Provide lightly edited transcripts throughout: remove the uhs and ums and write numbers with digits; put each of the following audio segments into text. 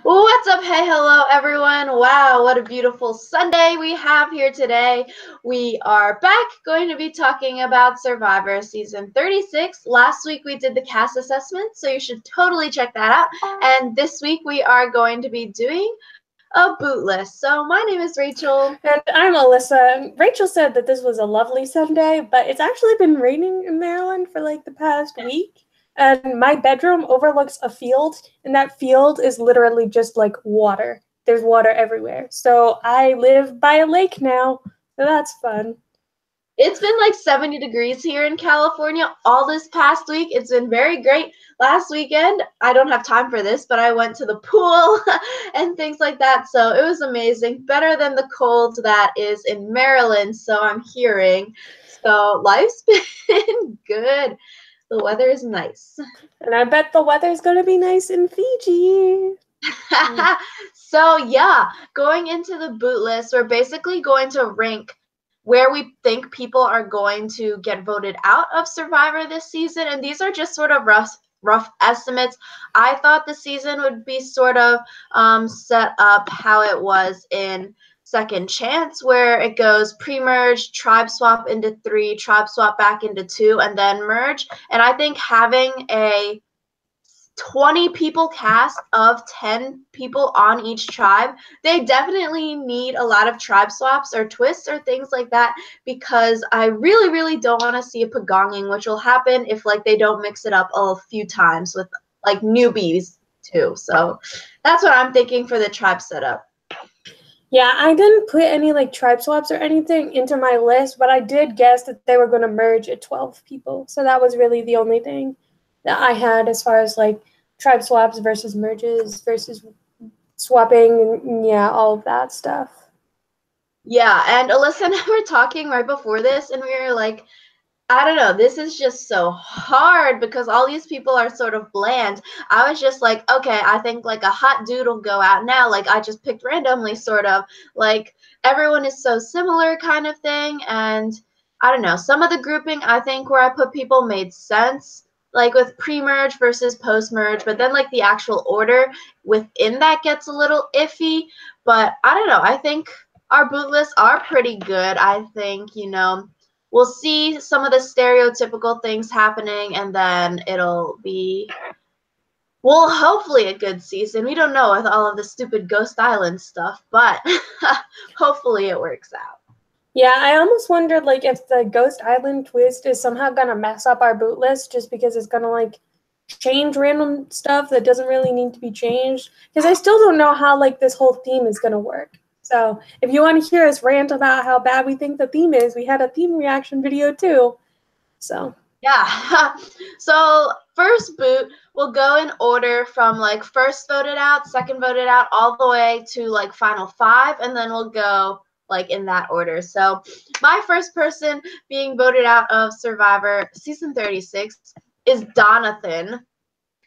What's up? Hey, hello, everyone. Wow, what a beautiful Sunday we have here today. We are back going to be talking about Survivor Season 36. Last week we did the cast assessment, so you should totally check that out. And this week we are going to be doing a boot list. So my name is Rachel. And I'm Alyssa. Rachel said that this was a lovely Sunday, but it's actually been raining in Maryland for like the past week. And my bedroom overlooks a field, and that field is literally just like water. There's water everywhere. So I live by a lake now, so that's fun. It's been like 70 degrees here in California all this past week. It's been very great. Last weekend, I don't have time for this, but I went to the pool and things like that. So it was amazing. Better than the cold that is in Maryland, so I'm hearing. So life's been good. The weather is nice. And I bet the weather's going to be nice in Fiji. So yeah, going into the boot list, we're basically going to rank where we think people are going to get voted out of Survivor this season. And these are just sort of rough estimates. I thought the season would be sort of set up how it was in Second Chance, where it goes pre-merge, tribe swap into 3, tribe swap back into 2, and then merge. And I think having a 20 people cast of 10 people on each tribe, they definitely need a lot of tribe swaps or twists or things like that, because I really don't want to see a pagonging, which will happen if like they don't mix it up a few times with like newbies too. So that's what I'm thinking for the tribe setup. Yeah, I didn't put any like tribe swaps or anything into my list, but I did guess that they were going to merge at 12 people. So that was really the only thing that I had as far as like tribe swaps versus merges versus swapping and yeah, all of that stuff. Yeah, and Alyssa and I were talking right before this, and we were like, I don't know, this is just so hard because all these people are sort of bland. I was just like, okay, I think like a hot dude will go out now. Like I just picked randomly, sort of. Like everyone is so similar kind of thing. And I don't know, some of the grouping I think where I put people made sense, like with pre-merge versus post-merge, but then like the actual order within that gets a little iffy. But I don't know, I think our boot lists are pretty good. I think, we'll see some of the stereotypical things happening, and then it'll be, well, hopefully a good season. We don't know with all of the stupid Ghost Island stuff, but hopefully it works out. Yeah, I almost wondered like if the Ghost Island twist is somehow going to mess up our boot list just because it's going to like change random stuff that doesn't really need to be changed. Because I still don't know how like this whole theme is going to work. So if you want to hear us rant about how bad we think the theme is, we had a theme reaction video too. So yeah. So first boot, we'll go in order from like first voted out, second voted out, all the way to like final 5, and then we'll go like in that order. So my first person being voted out of Survivor season 36 is Donathan.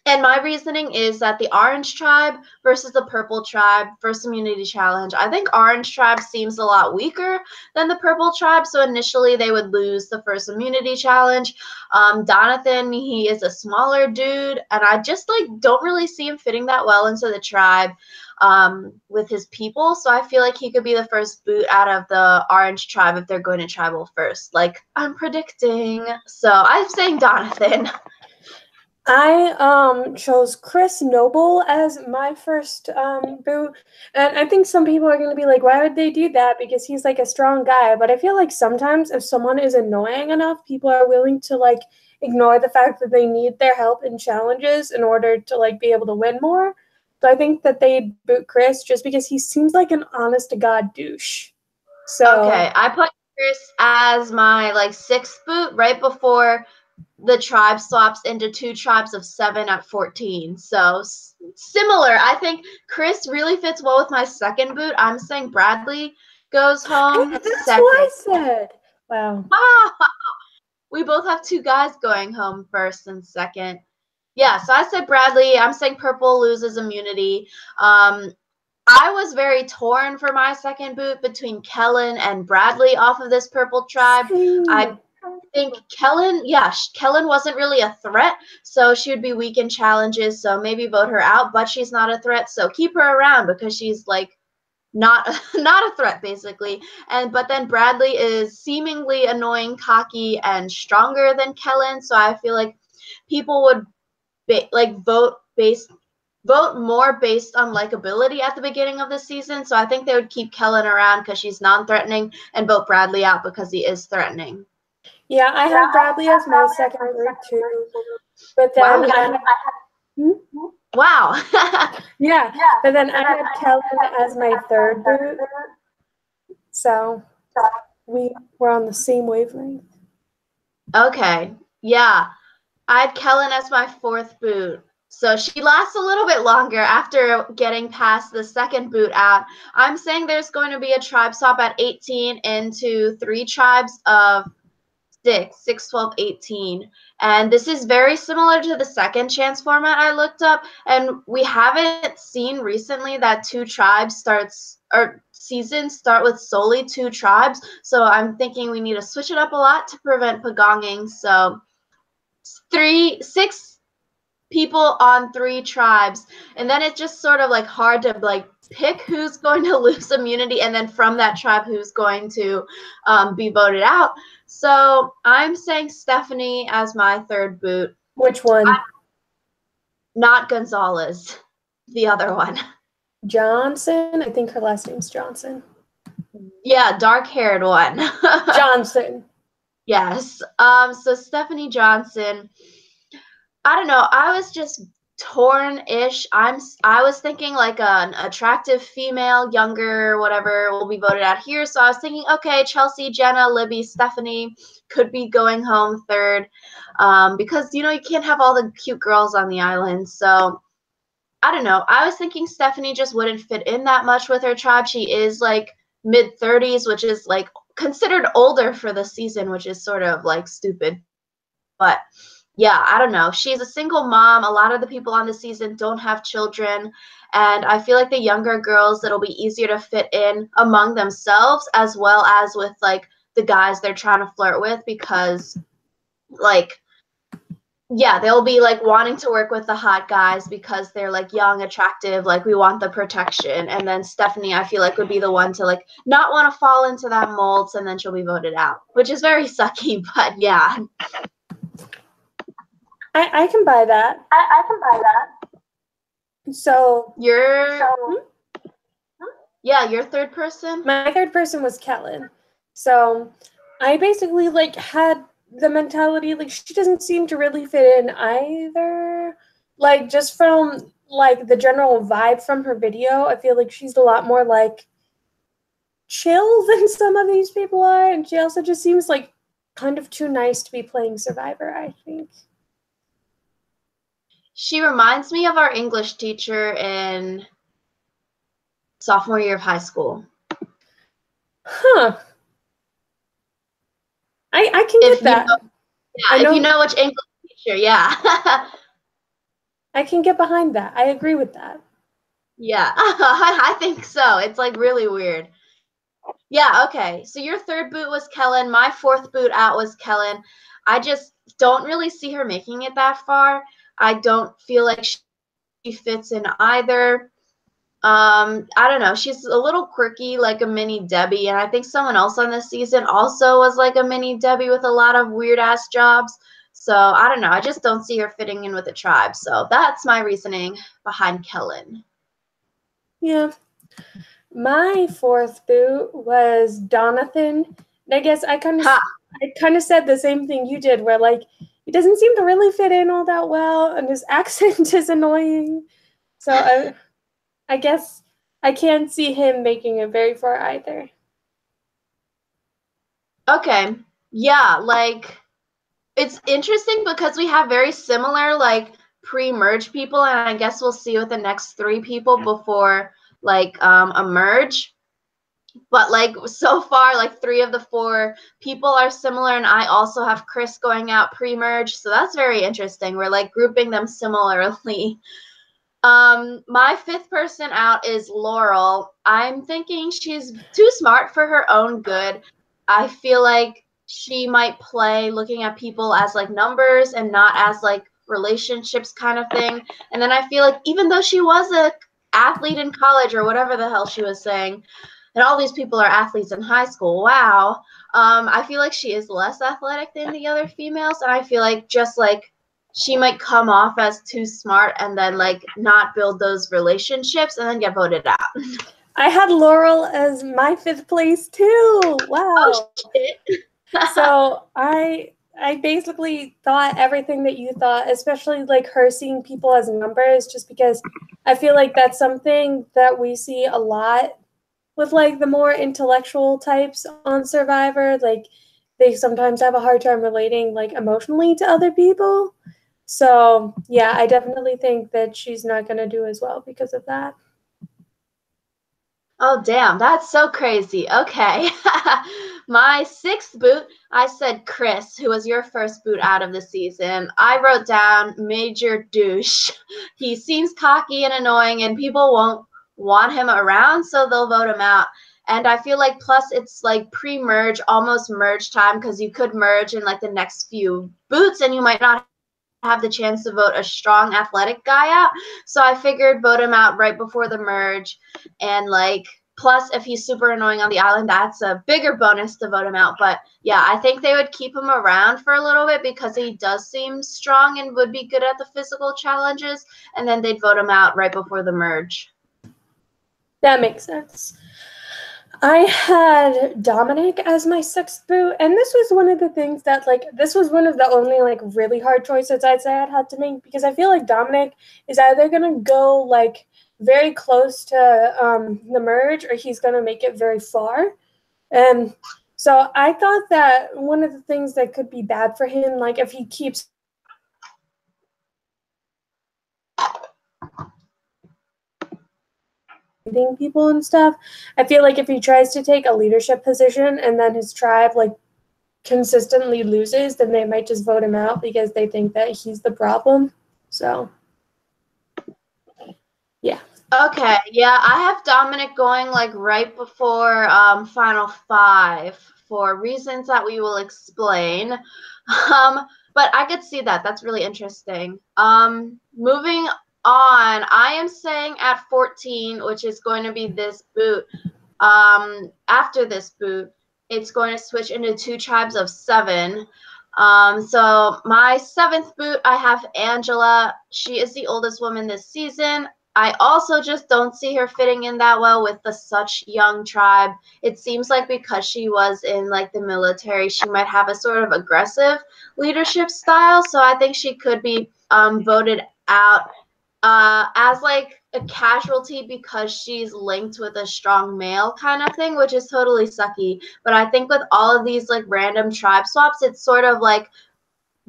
And my reasoning is that the Orange Tribe versus the Purple Tribe first immunity challenge. I think Orange Tribe seems a lot weaker than the Purple Tribe, so initially they would lose the first immunity challenge. Donathan, he is a smaller dude, and I just like don't really see him fitting that well into the tribe with his people. So I feel like he could be the first boot out of the Orange Tribe if they're going to tribal first. Like I'm predicting. So I'm saying Donathan. I chose Chris Noble as my first boot, and I think some people are going to be like, why would they do that? Because he's like a strong guy. But I feel like sometimes if someone is annoying enough, people are willing to like ignore the fact that they need their help in challenges in order to like be able to win more. So I think that they'd boot Chris just because he seems like an honest to God douche. So Okay, I put Chris as my like 6th boot right before the tribe swaps into 2 tribes of 7 at 14. So similar. I think Chris really fits well with my second boot. I'm saying Bradley goes home hey, that's second. what I said. Wow. Wow. We both have 2 guys going home first and second. Yeah, so I said Bradley. I'm saying Purple loses immunity. I was very torn for my second boot between Kellen and Bradley off of this Purple tribe. Same. think Kellen, Kellen wasn't really a threat, so she would be weak in challenges, so maybe vote her out, but she's not a threat, so keep her around because she's like not not a threat basically. But then Bradley is seemingly annoying, cocky, and stronger than Kellen, so I feel like people would vote more based on likability at the beginning of the season. So I think they would keep Kellen around because she's non-threatening and vote Bradley out because he is threatening. Yeah, I have Bradley as my second boot too, but Wow. then I had, Wow. yeah, but then I had Kellen as my third boot, so we were on the same wavelength. Okay. Yeah. I had Kellen as my fourth boot. So she lasts a little bit longer after getting past the second boot out. I'm saying there's going to be a tribe swap at 18 into 3 tribes of 6, 12, 18. And this is very similar to the second chance format I looked up. And we haven't seen recently that 2 tribes seasons start with solely 2 tribes. So I'm thinking we need to switch it up a lot to prevent pagonging. So 6 people on 3 tribes, and then it's just sort of like hard to like pick who's going to lose immunity, and then from that tribe who's going to be voted out. So I'm saying Stephanie as my third boot. Which one? Not Gonzalez, the other one. Johnson. I think her last name's Johnson. Yeah, dark-haired one. Johnson. Yes. So Stephanie Johnson. I don't know. I was just torn-ish. I was thinking like an attractive female, younger, whatever, will be voted out here. So I was thinking, okay, Chelsea, Jenna, Libby, Stephanie could be going home third, because you can't have all the cute girls on the island. So I don't know. I was thinking Stephanie just wouldn't fit in that much with her tribe. She is like mid-30s, which is like considered older for the season, which is sort of like stupid. But yeah, I don't know. She's a single mom. A lot of the people on the season don't have children. And I feel like the younger girls, it'll be easier to fit in among themselves as well as with like the guys they're trying to flirt with, because like, yeah, they'll be like wanting to work with the hot guys because they're like young, attractive, like we want the protection. And then Stephanie, I feel like would be the one to like not want to fall into that mold, and then she'll be voted out, which is very sucky, but yeah. I can buy that. I can buy that. So yeah, your third person? My third person was Kellen. So I basically like had the mentality like she doesn't seem to really fit in either. Like just from like the general vibe from her video, I feel like she's a lot more like chill than some of these people are, and she also just seems like kind of too nice to be playing Survivor, I think. She reminds me of our English teacher in sophomore year of high school. Huh. I can get that. If you know which English teacher, yeah. I can get behind that. I agree with that. Yeah, I think so. It's like really weird. Yeah, okay. So your third boot was Kellen. My fourth boot out was Kellen. I just don't really see her making it that far. I don't feel like she fits in either. I don't know. She's a little quirky, like a mini Debbie, and I think someone else on this season also was like a mini Debbie with a lot of weird ass jobs. So I don't know. I just don't see her fitting in with the tribe. So that's my reasoning behind Kellen. Yeah. My fourth boot was Donathan. And I guess I kind of said the same thing you did, where like he doesn't seem to really fit in all that well, and his accent is annoying. So I guess I can't see him making it very far either. Okay. Yeah, like it's interesting because we have very similar like pre-merge people, and I guess we'll see with the next 3 people before like a merge. But like so far, like 3 of the 4 people are similar, and I also have Chris going out pre-merge, so that's very interesting. We're like grouping them similarly. My 5th person out is Laurel. I'm thinking she's too smart for her own good. I feel like she might play looking at people as like numbers and not as like relationships kind of thing. And then I feel like even though she was a athlete in college or whatever the hell she was saying, and all these people are athletes in high school, wow. I feel like she is less athletic than the other females, and I feel like just like she might come off as too smart and then like not build those relationships and then get voted out. I had Laurel as my 5th place too. Wow. Oh shit. So I basically thought everything that you thought, especially like her seeing people as numbers, just because I feel like that's something that we see a lot with like the more intellectual types on Survivor. Like they sometimes have a hard time relating like emotionally to other people. So yeah, I definitely think that she's not gonna do as well because of that. Oh, damn, that's so crazy. Okay. My 6th boot, I said Chris, who was your first boot out of the season. I wrote down major douche. He seems cocky and annoying, and people won't want him around, so they'll vote him out. And I feel like, plus, it's like pre merge, almost merge time, because you could merge in like the next few boots, and you might not have the chance to vote a strong athletic guy out. So I figured vote him out right before the merge. And like, plus, if he's super annoying on the island, that's a bigger bonus to vote him out. But yeah, I think they would keep him around for a little bit because he does seem strong and would be good at the physical challenges. And then they'd vote him out right before the merge. That makes sense. I had Dominic as my 6th boot, and this was one of the things that, like, this was one of the only, like, really hard choices I'd say I'd had to make, because I feel like Dominic is either going to go, like, very close to the merge, or he's going to make it very far. And so I thought that one of the things that could be bad for him, like, if he keeps people and stuff, I feel like if he tries to take a leadership position and then his tribe like consistently loses, then they might just vote him out because they think that he's the problem. So yeah. Okay, yeah, I have Dominic going like right before Final Five for reasons that we will explain. But I could see that. That's really interesting. Moving on, I am saying at 14, which is going to be this boot. After this boot, it's going to switch into 2 tribes of 7. So my 7th boot, I have Angela. She is the oldest woman this season. I also just don't see her fitting in that well with the such young tribe. It seems like because she was in like the military, she might have a sort of aggressive leadership style. So I think she could be voted out as like a casualty because she's linked with a strong male kind of thing, which is totally sucky. But I think with all of these like random tribe swaps, it's sort of like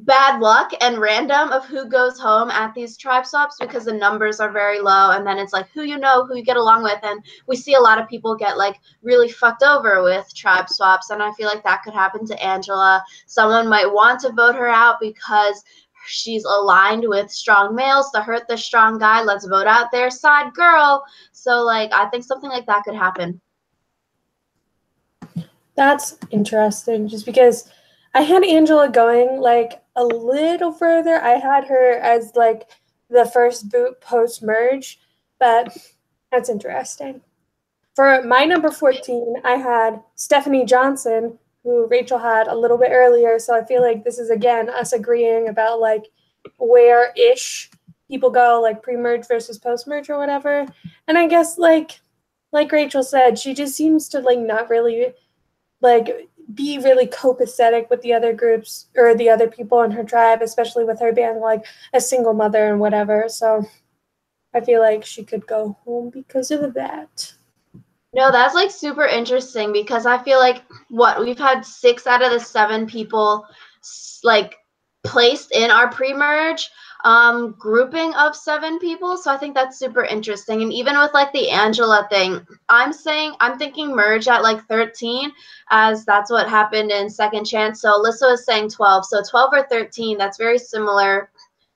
bad luck and random of who goes home at these tribe swaps because the numbers are very low, and then it's like who you know, who you get along with, and we see a lot of people get like really fucked over with tribe swaps, and I feel like that could happen to Angela. Someone might want to vote her out because she's aligned with strong males to hurt the strong guy. Let's vote out their side girl. So like I think something like that could happen. That's interesting, just because I had Angela going like a little further. I had her as like the first boot post merge, but that's interesting. For my number 14, I had Stephanie Johnson, who Rachel had a little bit earlier. So I feel like this is again us agreeing about like where ish people go, like pre-merge versus post-merge or whatever. And I guess like Rachel said, she just seems to like not really like be really copacetic with the other groups or the other people in her tribe, especially with her being like a single mother and whatever. So I feel like she could go home because of that. No, that's like super interesting because I feel like we've had 6 out of the 7 people like placed in our pre-merge grouping of 7 people, so I think that's super interesting. And even with like the Angela thing, I'm thinking merge at like 13, as that's what happened in Second Chance. So Alyssa was saying 12, so 12 or 13, that's very similar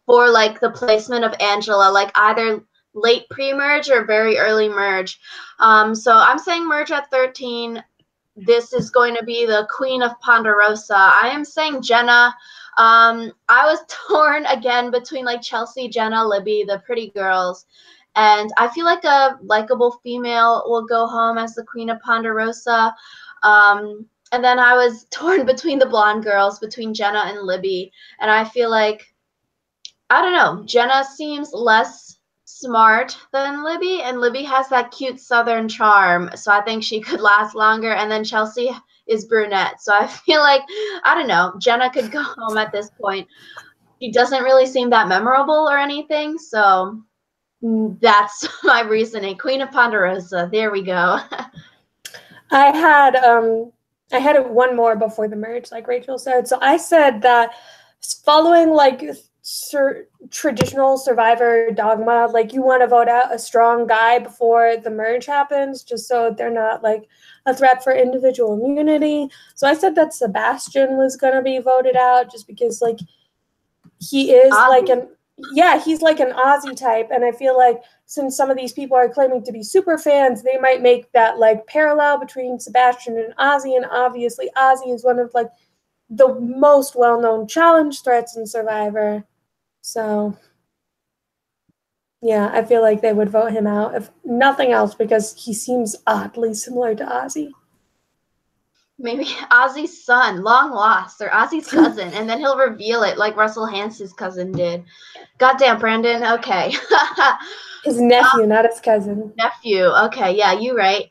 for like the placement of Angela, like either late pre-merge or very early merge. So I'm saying merge at 13. this is going to be the Queen of Ponderosa. I am saying Jenna. I was torn again between like Chelsea, Jenna, Libby, the pretty girls. And I feel like a likable female will go home as the Queen of Ponderosa. And then I was torn between the blonde girls, between Jenna and Libby. And I feel like, I don't know, Jenna seems less smart than Libby, and Libby has that cute southern charm. So I think she could last longer. And then Chelsea is brunette. So I feel like, I don't know, Jenna could go home at this point. She doesn't really seem that memorable or anything. So that's my reasoning. Queen of Ponderosa. There we go. I had one more before the merge, like Rachel said. So I said that following like traditional Survivor dogma, like you want to vote out a strong guy before the merge happens, just so they're not like a threat for individual immunity. So I said that Sebastian was going to be voted out just because like he is like he's like an Ozzy type. And I feel like since some of these people are claiming to be super fans, they might make that like parallel between Sebastian and Ozzy. And obviously Ozzy is one of like the most well-known challenge threats in Survivor. So yeah, I feel like they would vote him out if nothing else because he seems oddly similar to Ozzy. Maybe Ozzy's son, long lost, or Ozzy's cousin, and then he'll reveal it like Russell Hance's cousin did. Goddamn, Brandon. Okay. His nephew, not his cousin. Nephew. Okay, yeah, you right.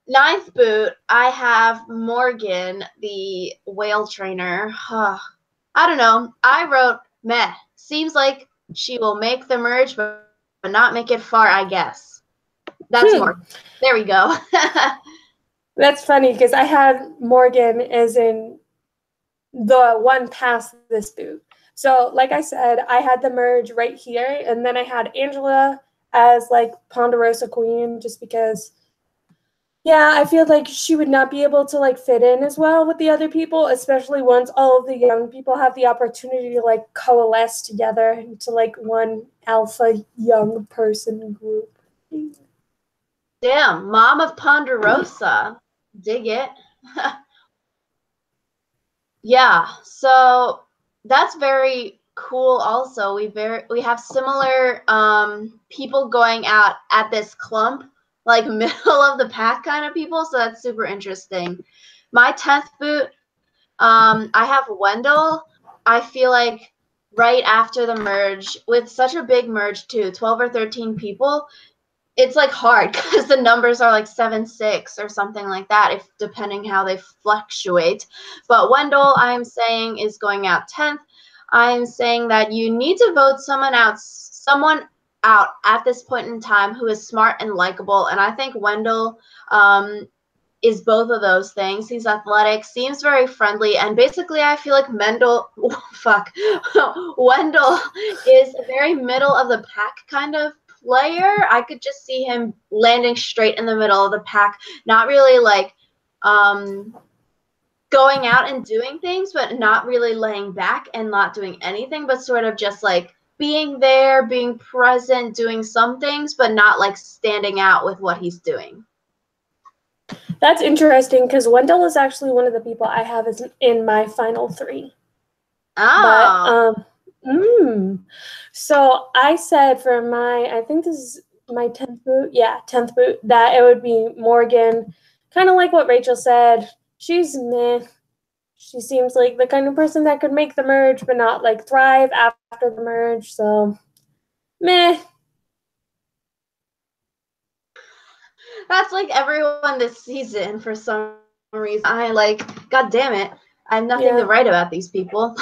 Ninth boot, I have Morgan, the whale trainer. I don't know. I wrote meh. Seems like she will make the merge, but not make it far, I guess. That's Morgan. There we go. That's funny because I had Morgan as in the one past this boot. So like I said, I had the merge right here, and then I had Angela as like Ponderosa Queen just because, yeah, I feel like she would not be able to like fit in as well with the other people, especially once all of the young people have the opportunity to like coalesce together into like one alpha young person group. Damn, Mom of Ponderosa. Dig it. Yeah, so that's very cool also. We have similar people going out at this clump, like middle of the pack kind of people, so that's super interesting. My 10th boot, I have Wendell. I feel like right after the merge, with such a big merge too, 12 or 13 people, it's like hard because the numbers are like 7-6 or something like that, if depending how they fluctuate. But Wendell, I'm saying, is going out 10th. I'm saying that you need to vote someone out at this point in time who is smart and likable. And I think Wendell is both of those things. He's athletic, seems very friendly, and basically I feel like Wendell is a very middle of the pack kind of player. I could just see him landing straight in the middle of the pack, not really like going out and doing things, but not really laying back and not doing anything, but sort of just like being there, being present, doing some things, but not like standing out with what he's doing. That's interesting because Wendell is actually one of the people I have in my final 3. Oh. But so I said for I think this is my 10th boot. Yeah, 10th boot, that it would be Morgan. Kind of like what Rachel said. She's meh. She seems like the kind of person that could make the merge, but not like thrive after the merge. So, meh. That's like everyone this season for some reason. I like, God damn it. I have nothing to write about these people.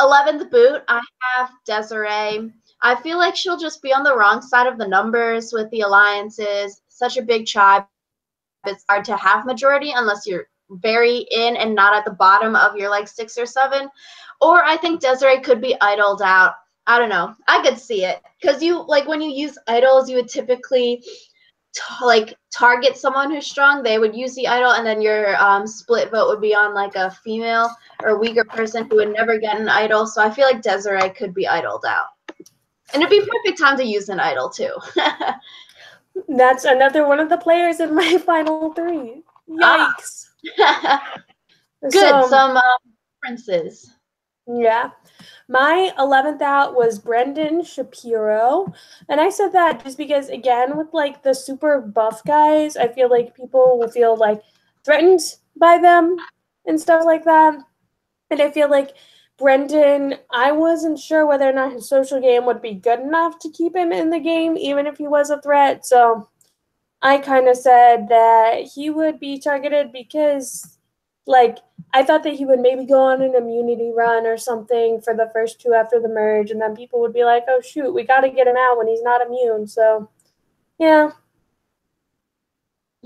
11th boot, I have Desiree. I feel like she'll just be on the wrong side of the numbers with the alliances. Such a big tribe. It's hard to have majority unless you're very in and not at the bottom of your like 6 or 7. Or I think Desiree could be idled out. I don't know. I could see it. Because you like when you use idols, you would typically target someone who's strong. They would use the idol, and then your split vote would be on like a female or weaker person who would never get an idol. So I feel like Desiree could be idled out, and it'd be perfect time to use an idol too. That's another one of the players in my final three. Ah, Yikes. good. So, Some differences. yeah. My 11th out was Brendan Shapiro. And I said that just because, again, with like the super buff guys, I feel like people will feel like threatened by them and stuff like that. And I feel like Brendan, I wasn't sure whether or not his social game would be good enough to keep him in the game, even if he was a threat. So I kind of said that he would be targeted because, like, I thought that he would maybe go on an immunity run or something for the first two after the merge, and then people would be like, oh, shoot, we got to get him out when he's not immune. So, yeah.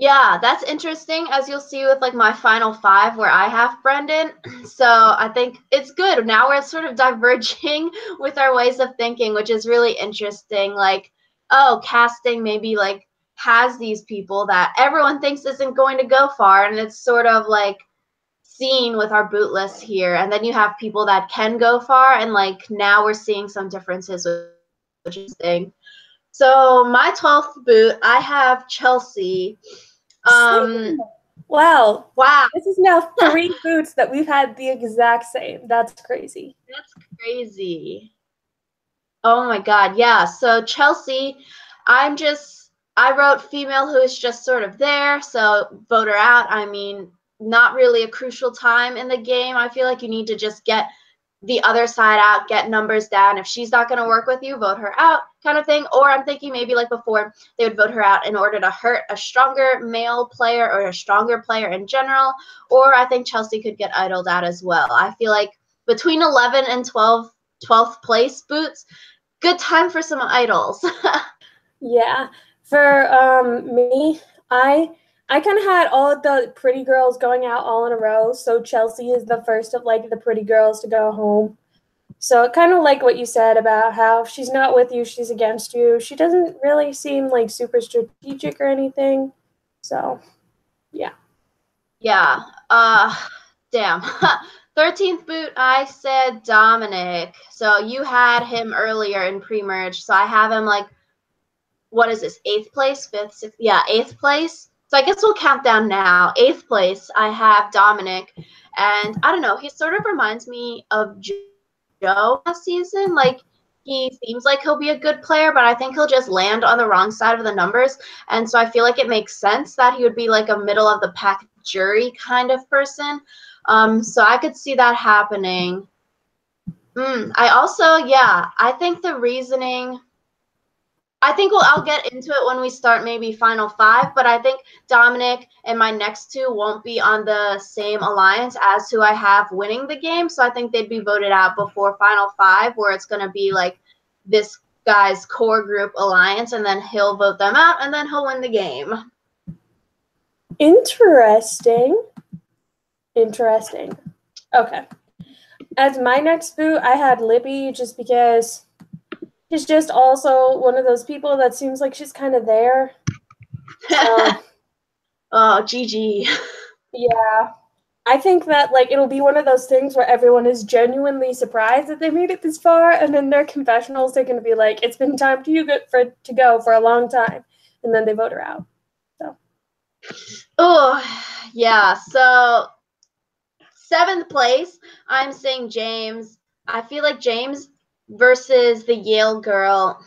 Yeah, that's interesting, as you'll see with like my final five where I have Brendan. So I think it's good. Now we're sort of diverging with our ways of thinking, which is really interesting. Like, oh, casting maybe like has these people that everyone thinks isn't going to go far, and it's sort of like seen with our boot list here. And then you have people that can go far, and like now we're seeing some differences, which is interesting. So my 12th boot, I have Chelsea. Same. Wow. Wow, This is now three boots that we've had the exact same. That's crazy. that's crazy. Oh my God, yeah. So Chelsea, I wrote female who is just sort of there, so vote her out. I mean, not really a crucial time in the game. I feel like you need to just get the other side out, get numbers down. If she's not going to work with you, vote her out, kind of thing. Or I'm thinking maybe like before, they would vote her out in order to hurt a stronger male player or a stronger player in general. Or I think Chelsea could get idled out as well. I feel like between 11 and 12th place boots, good time for some idols. Yeah. For me, I kind of had all of the pretty girls going out all in a row. So Chelsea is the first of like the pretty girls to go home. So kind of like what you said about how if she's not with you, she's against you. She doesn't really seem like super strategic or anything. So, yeah. Yeah. Damn. 13th boot, I said Dominic. So you had him earlier in pre-merge. So I have him like, what is this? 8th place, 5th, 6th? Yeah, 8th place. So I guess we'll count down now. 8th place, I have Dominic. And I don't know, he sort of reminds me of Joe last season. Like, he seems like he'll be a good player, but I think he'll just land on the wrong side of the numbers. And so I feel like it makes sense that he would be like a middle of the pack jury kind of person. So I could see that happening. I also, yeah, I think the reasoning. I think I'll get into it when we start maybe final five, but I think Dominic and my next two won't be on the same alliance as who I have winning the game. So I think they'd be voted out before final five, where it's going to be like this guy's core group alliance, and then he'll vote them out, and then he'll win the game. Interesting. Interesting. Okay. As my next boot, I had Libby just because she's just also one of those people that seems like she's kind of there. So, Oh, GG. yeah. I think that like it'll be one of those things where everyone is genuinely surprised that they made it this far, and then their confessionals they're going to be like, "It's been time to go for a long time," and then they vote her out. So, Oh, yeah. So 7th place, I'm saying James. I feel like James versus the Yale girl.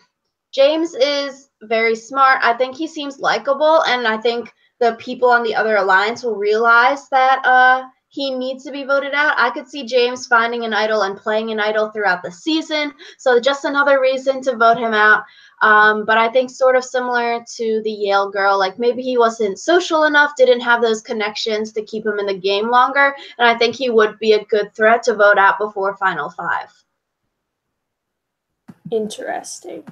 James is very smart. I think he seems likable, and I think the people on the other alliance will realize that he needs to be voted out. I could see James finding an idol and playing an idol throughout the season, so just another reason to vote him out. But I think sort of similar to the Yale girl, like maybe he wasn't social enough, didn't have those connections to keep him in the game longer, and I think he would be a good threat to vote out before Final Five. interesting.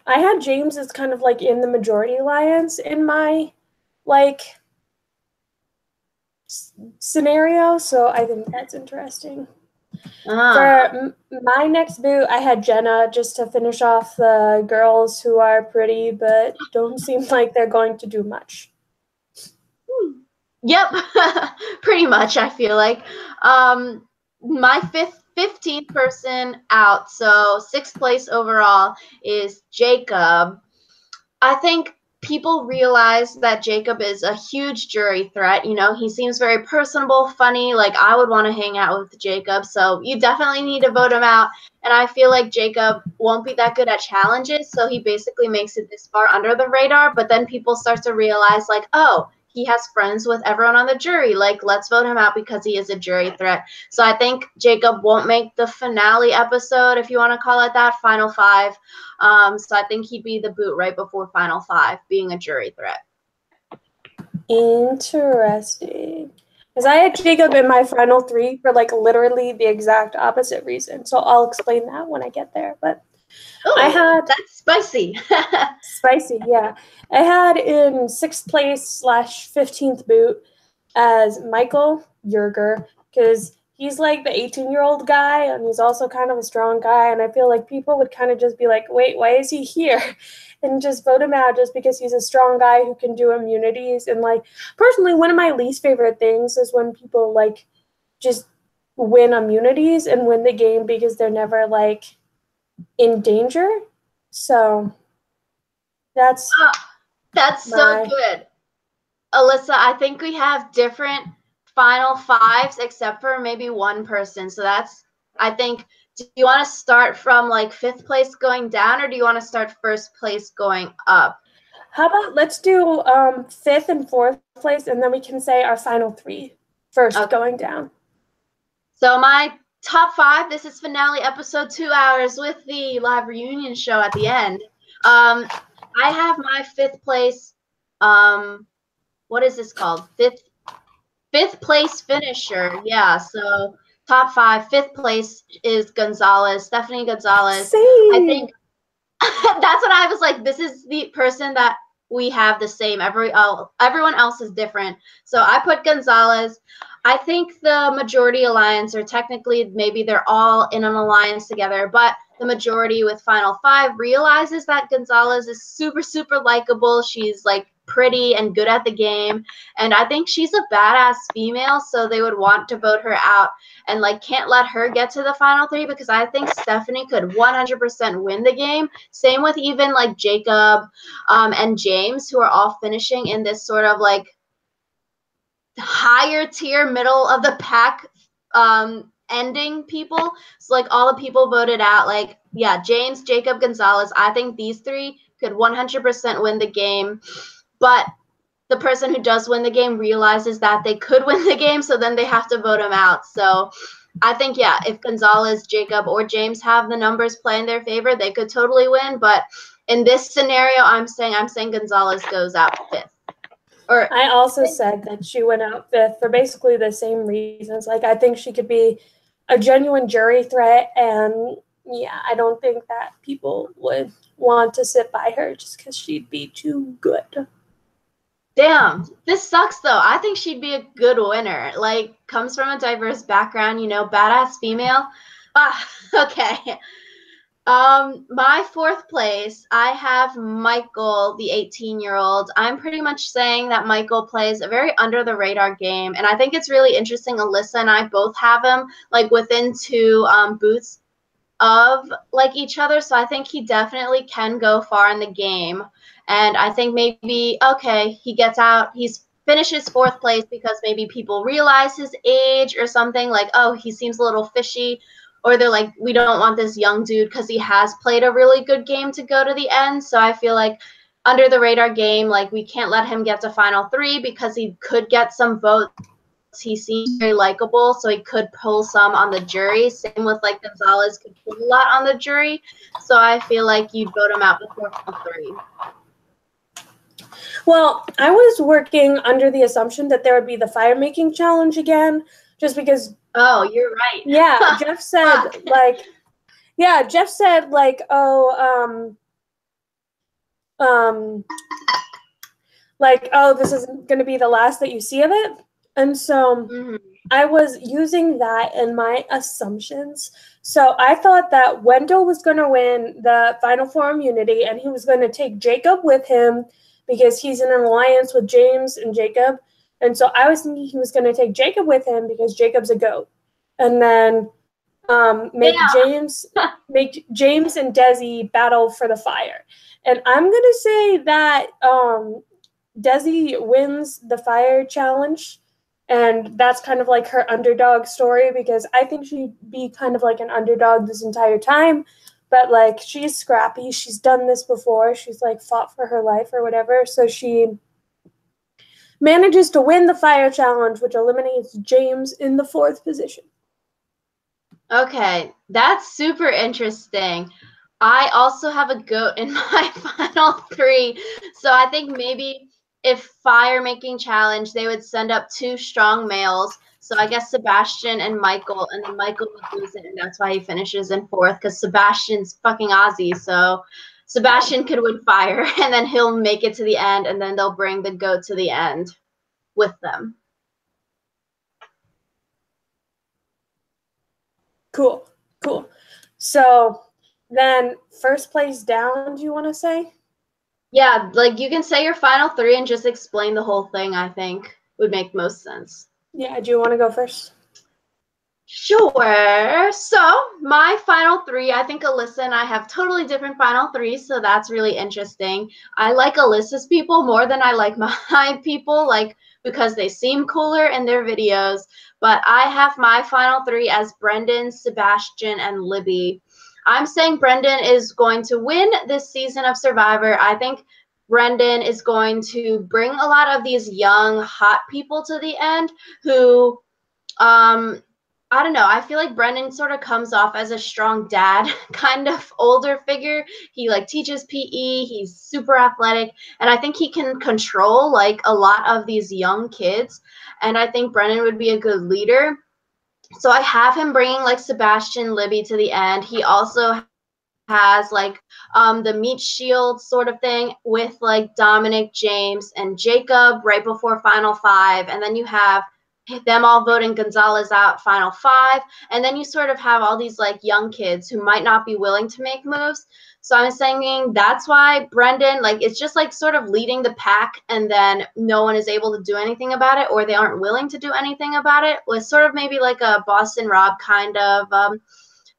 I had James as kind of like in the majority alliance in my like scenario, so I think that's interesting. For my next boot, I had Jenna just to finish off the girls who are pretty but don't seem like they're going to do much. Yep, pretty much, I feel like. My 15th person out, so 6th place overall is Jacob. I think people realize that Jacob is a huge jury threat. You know, he seems very personable, funny. Like, I would want to hang out with Jacob. So you definitely need to vote him out. And I feel like Jacob won't be that good at challenges. So he basically makes it this far under the radar. But then people start to realize, like, oh, he has friends with everyone on the jury. Like, let's vote him out because he is a jury threat. So I think Jacob won't make the finale episode, if you want to call it that, final five. So I think he'd be the boot right before final five, being a jury threat. Interesting. Because I had Jacob in my final three for like literally the exact opposite reason. So I'll explain that when I get there. But Ooh, I had that's spicy. spicy, yeah. I had in 6th place / 15th boot as Michael Yerger, because he's like the 18-year-old guy, and he's also kind of a strong guy, and I feel like people would kind of just be like, wait, why is he here? And just vote him out just because he's a strong guy who can do immunities. And like, personally, one of my least favorite things is when people like just win immunities and win the game because they're never like in danger. So that's so good. Alyssa, I think we have different final fives except for maybe one person. So that's, I think, do you want to start from like 5th place going down, or do you want to start 1st place going up? How about let's do 5th and 4th place, and then we can say our final three first going down. So my top 5, this is finale episode 2 hours with the live reunion show at the end. I have my 5th place, what is this called? Fifth place finisher. Yeah, so top 5, 5th place is Gonzalez, Stephanie Gonzalez. Same. I think that's what I was like, this is the person that we have the same. Everyone else is different. So I put Gonzalez. I think the majority alliance, or technically maybe they're all in an alliance together, but the majority with final 5 realizes that Gonzalez is super, super likable. She's like pretty and good at the game, and I think she's a badass female, so they would want to vote her out and like can't let her get to the final 3, because I think Stephanie could 100% win the game. Same with even like Jacob and James, who are all finishing in this sort of like higher tier, middle of the pack ending people. So like all the people voted out, like, yeah, James, Jacob, Gonzalez, I think these 3 could 100% win the game. But the person who does win the game realizes that they could win the game, so then they have to vote him out. So I think, yeah, if Gonzalez, Jacob, or James have the numbers play in their favor, they could totally win. But in this scenario, I'm saying Gonzalez goes out 5th. Or I also said that she went out 5th for basically the same reasons. Like, I think she could be a genuine jury threat, and yeah, I don't think that people would want to sit by her just because she'd be too good. Damn, this sucks though. I think she'd be a good winner. Like, comes from a diverse background, you know, badass female. Okay. My 4th place, I have Michael, the 18-year-old. I'm pretty much saying that Michael plays a very under the radar game, and I think it's really interesting. Alyssa and I both have him like within 2 booths of like each other, so I think he definitely can go far in the game. And I think maybe, okay, he gets out, finishes 4th place because maybe people realize his age or something, like, oh, he seems a little fishy, or they're like, we don't want this young dude because he has played a really good game to go to the end. So I feel like under the radar game, like, we can't let him get to final 3 because he could get some votes. He seems very likable, so he could pull some on the jury. Same with like Gonzalez could pull a lot on the jury. So I feel like you'd vote him out before final 3. Well, I was working under the assumption that there would be the fire making challenge again, just because. Oh, you're right. Yeah, Jeff said oh, this isn't going to be the last that you see of it. And so I was using that in my assumptions. So I thought that Wendell was going to win the Final Four immunity, and he was going to take Jacob with him because he's in an alliance with James and Jacob. And so I was thinking he was going to take Jacob with him because Jacob's a goat. And then make Yeah. James and Desi battle for the fire. And I'm gonna say that Desi wins the fire challenge, and that's kind of like her underdog story, because I think she'd be kind of like an underdog this entire time. But like, she's scrappy, she's done this before, she's like fought for her life or whatever, so she manages to win the fire challenge, which eliminates James in the 4th position. Okay, that's super interesting. I also have a goat in my final 3. So I think maybe if fire making challenge, they would send up 2 strong males. So I guess Sebastian and Michael, and then Michael would lose it, and that's why he finishes in 4th, because Sebastian's fucking Aussie. So Sebastian could win fire, and then he'll make it to the end, and then they'll bring the goat to the end with them. Cool. So then, first place down, do you want to say? Yeah, like you can say your final 3 and just explain the whole thing, I think would make most sense. Yeah, do you want to go first? Sure. So my final 3, I think Alyssa and I have totally different final 3s, so that's really interesting. I like Alyssa's people more than I like my people, like because they seem cooler in their videos. But I have my final 3 as Brendan, Sebastian, and Libby. I'm saying Brendan is going to win this season of Survivor. I think Brendan is going to bring a lot of these young, hot people to the end who I don't know. I feel like Brendan sort of comes off as a strong dad, kind of older figure. He like teaches PE, he's super athletic, and I think he can control like a lot of these young kids. And I think Brendan would be a good leader. So I have him bringing like Sebastian, Libby to the end. He also has like the meat shield sort of thing with like Dominic, James, and Jacob right before final 5, and then you have them all voting Gonzalez out final 5, and then you sort of have all these like young kids who might not be willing to make moves. So I'm saying that's why Brendan, like, it's just like sort of leading the pack, and then no one is able to do anything about it, or they aren't willing to do anything about it, with sort of maybe like a Boston Rob kind of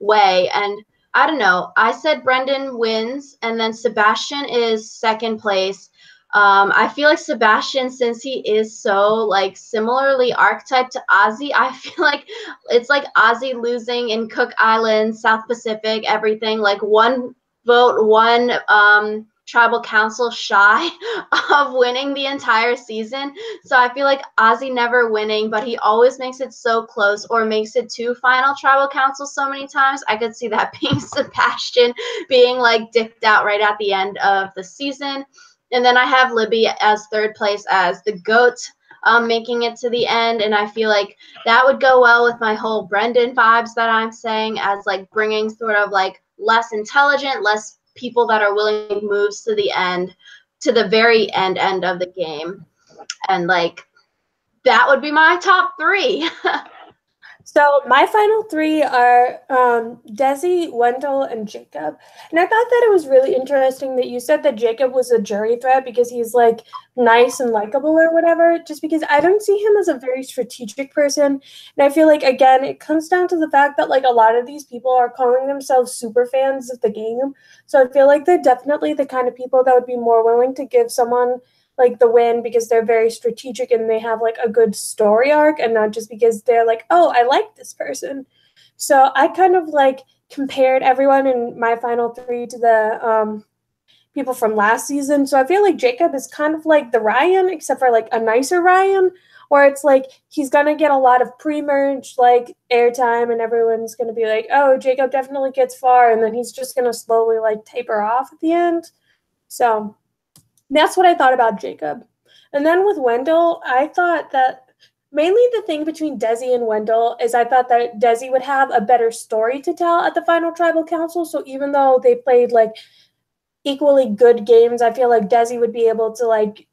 way. And I don't know. I said Brendan wins, and then Sebastian is 2nd place. I feel like Sebastian, since he is so like similarly archetyped to Ozzy, I feel like it's like Ozzy losing in Cook Islands, South Pacific, everything. Like 1 vote, 1 tribal council shy of winning the entire season. So I feel like Ozzy never winning, but he always makes it so close, or makes it to final tribal council so many times. I could see that being Sebastian being like dicked out right at the end of the season. And then I have Libby as 3rd place as the GOAT, making it to the end. And I feel like that would go well with my whole Brendan vibes that I'm saying, as like bringing sort of like less intelligent, less people that are willing to make moves to the end, to the very end of the game. And like, that would be my top 3. So my final 3 are Desi, Wendell, and Jacob. And I thought that it was really interesting that you said that Jacob was a jury threat because he's like nice and likable or whatever, just because I don't see him as a very strategic person. And I feel like, again, it comes down to the fact that like a lot of these people are calling themselves super fans of the game. So I feel like they're definitely the kind of people that would be more willing to give someone like the win because they're very strategic and they have like a good story arc, and not just because they're like, oh, I like this person. So I kind of like compared everyone in my final 3 to the people from last season. So I feel like Jacob is kind of like the Ryan, except for like a nicer Ryan, where it's like he's gonna get a lot of pre-merge like airtime, and everyone's gonna be like, oh, Jacob definitely gets far, and then he's just gonna slowly like taper off at the end. So that's what I thought about Jacob. And then with Wendell, I thought that mainly the thing between Desi and Wendell is I thought that Desi would have a better story to tell at the final tribal council. So even though they played like equally good games, I feel like Desi would be able to like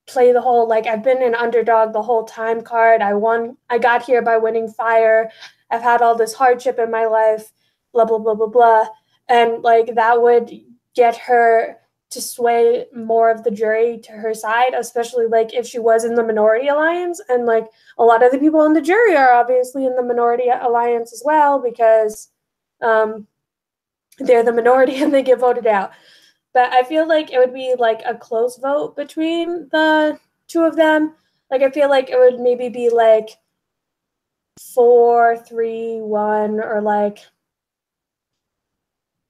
play the whole like I've been an underdog the whole time card. I got here by winning fire. I've had all this hardship in my life, blah blah blah blah blah. And like that would get her to sway more of the jury to her side, especially like if she was in the minority alliance. And like a lot of the people in the jury are obviously in the minority alliance as well, because they're the minority and they get voted out. But I feel like it would be like a close vote between the two of them. Like I feel like it would maybe be like 4-3-1, or like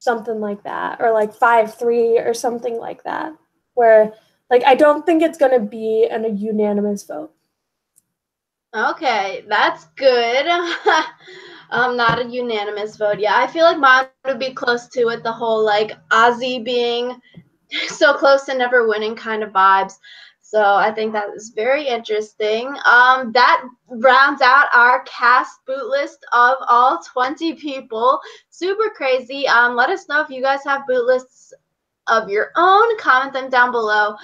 something like that, or like 5-3 or something like that, where like I don't think it's going to be a unanimous vote. Okay, that's good. Not a unanimous vote. Yeah, I feel like mine would be close to it. The whole like Ozzy being so close to never winning kind of vibes. So I think that is very interesting. That rounds out our cast boot list of all 20 people. Super crazy. Let us know if you guys have boot lists of your own. Comment them down below.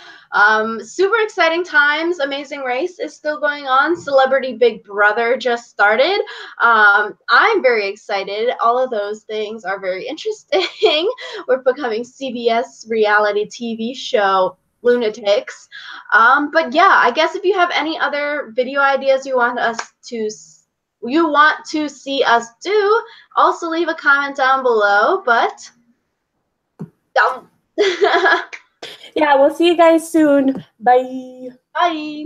Super exciting times. Amazing Race is still going on. Celebrity Big Brother just started. I'm very excited. All of those things are very interesting. We're becoming CBS reality TV show lunatics. But yeah, I guess if you have any other video ideas you want to see us do, also leave a comment down below. But Yeah, we'll see you guys soon. Bye. bye.